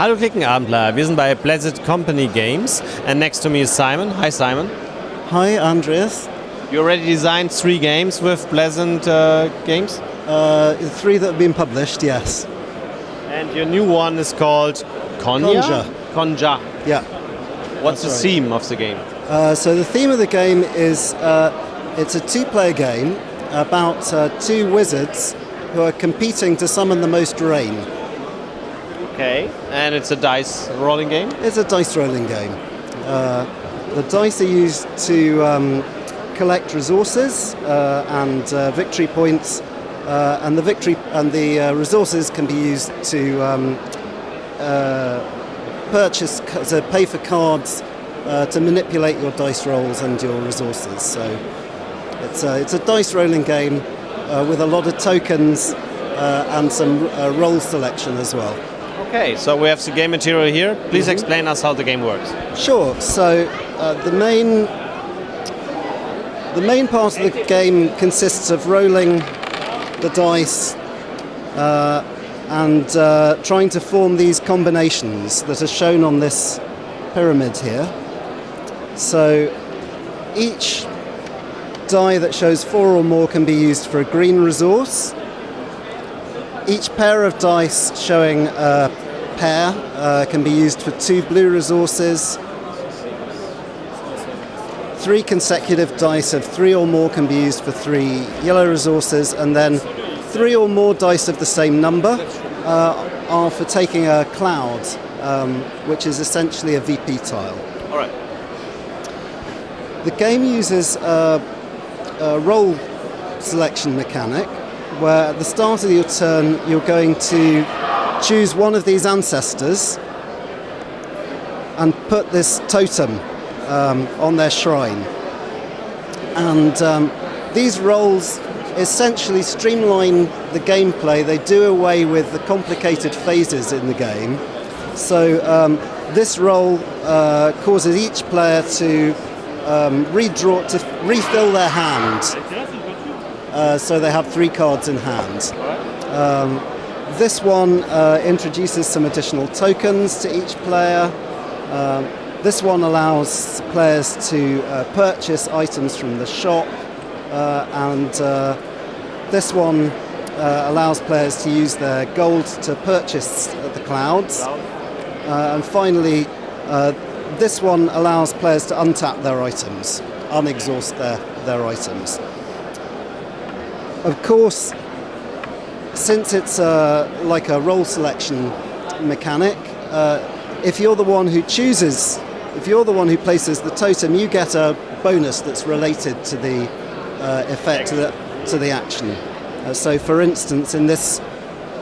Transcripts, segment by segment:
Hallo Cliquenabendler, wir sind bei Blessed Company Games and next to me is Simon. Hi Simon. Hi Andreas. You already designed 3 games with Pleasant Games? 3 that have been published, yes. And your new one is called Konja? Konja. Yeah. What's the theme of the game? So the theme of the game is it's a 2-player game about 2 wizards who are competing to summon the most rain. Okay, and it's a dice rolling game? It's a dice rolling game. The dice are used to collect resources and victory points, and the resources can be used to pay for cards to manipulate your dice rolls and your resources. So it's a dice rolling game with a lot of tokens and some roll selection as well. Okay, so we have the game material here. Please explain us how the game works. Sure. So the main part of the game consists of rolling the dice and trying to form these combinations that are shown on this pyramid here. So each die that shows 4 or more can be used for a green resource. Each pair of dice showing a pair can be used for 2 blue resources. 3 consecutive dice of 3 or more can be used for 3 yellow resources, and then 3 or more dice of the same number are for taking a cloud, which is essentially a VP tile. All right. The game uses a roll selection mechanic, where at the start of your turn you're going to choose one of these ancestors and put this totem on their shrine. And these rolls essentially streamline the gameplay. They do away with the complicated phases in the game. So this roll causes each player to refill their hand. So they have 3 cards in hand. This one introduces some additional tokens to each player. This one allows players to purchase items from the shop, and this one allows players to use their gold to purchase the clouds. And finally, this one allows players to untap their items, unexhaust their items. Of course, since it's like a roll selection mechanic, if you're the one who places the totem, you get a bonus that's related to the effect, to the action. So, for instance, in this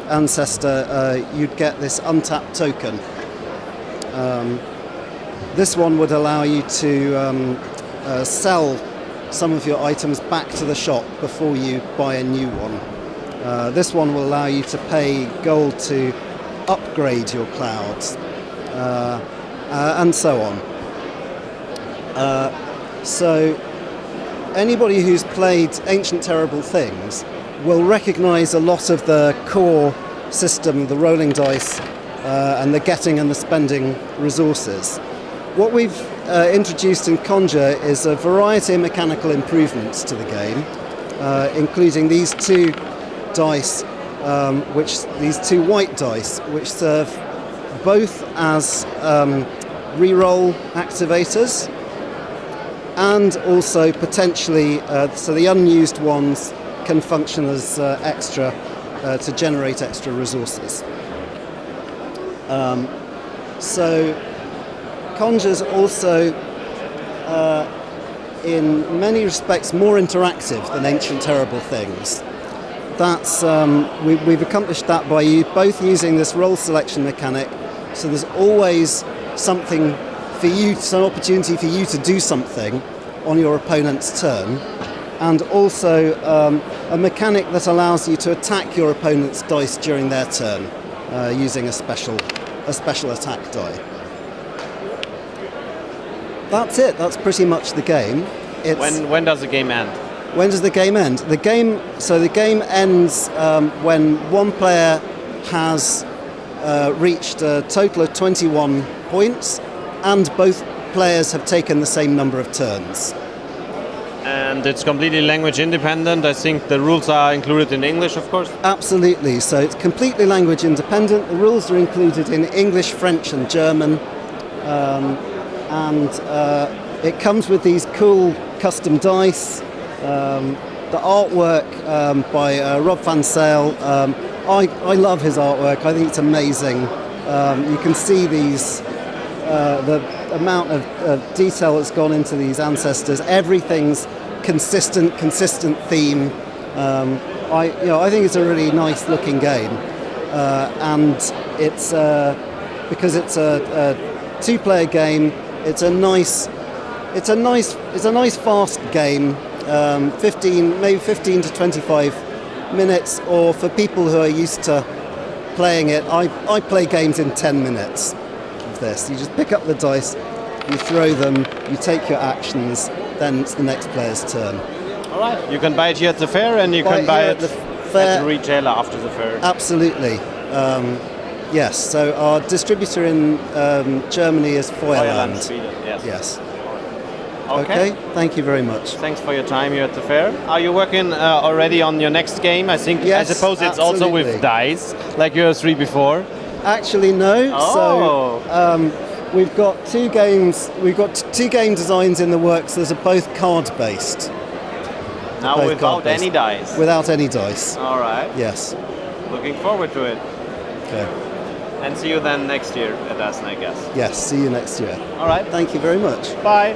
ancestor, you'd get this untapped token. This one would allow you to sell some of your items back to the shop before you buy a new one. This one will allow you to pay gold to upgrade your clouds, and so on. So anybody who's played Ancient Terrible Things will recognize a lot of the core system, the rolling dice, and the getting and the spending resources. What we've introduced in Konja is a variety of mechanical improvements to the game, including these 2 dice, these 2 white dice, which serve both as re-roll activators and also potentially, so the unused ones can function as extra to generate extra resources. So Konja's also, in many respects, more interactive than Ancient Terrible Things. That's we've accomplished that by both using this roll selection mechanic, so there's always something for you, some opportunity for you to do something on your opponent's turn, and also a mechanic that allows you to attack your opponent's dice during their turn using a special attack die. That's it. That's pretty much the game. When does the game end? When does the game end? The game ends when one player has reached a total of 21 points, and both players have taken the same number of turns. And it's completely language independent. I think the rules are included in English, of course. Absolutely. So it's completely language independent. The rules are included in English, French, and German. And it comes with these cool custom dice. The artwork by Rob Van Sale. I love his artwork. I think it's amazing. You can see these, the amount of detail that's gone into these ancestors. Everything's consistent theme. I think it's a really nice looking game, and it's because it's a two-player game. It's a nice fast game. 15 to 25 minutes, or for people who are used to playing it, I play games in 10 minutes of this. You just pick up the dice, you throw them, you take your actions, then it's the next player's turn. All right. You can buy it here at the fair, and you can buy it at the retailer after the fair. Absolutely. Yes, so our distributor in Germany is Feuerland. Yes. Okay, thank you very much. Thanks for your time here at the fair. Are you working already on your next game? I suppose it's also with dice, like your 3 before. Actually, no. Oh. So we've got two games. We've got two game designs in the works. Those are both card based. Now without any dice. Without any dice. All right. Yes. Looking forward to it. Okay. And see you then next year at Essen, I guess. Yes. See you next year. All right. Thank you very much. Bye.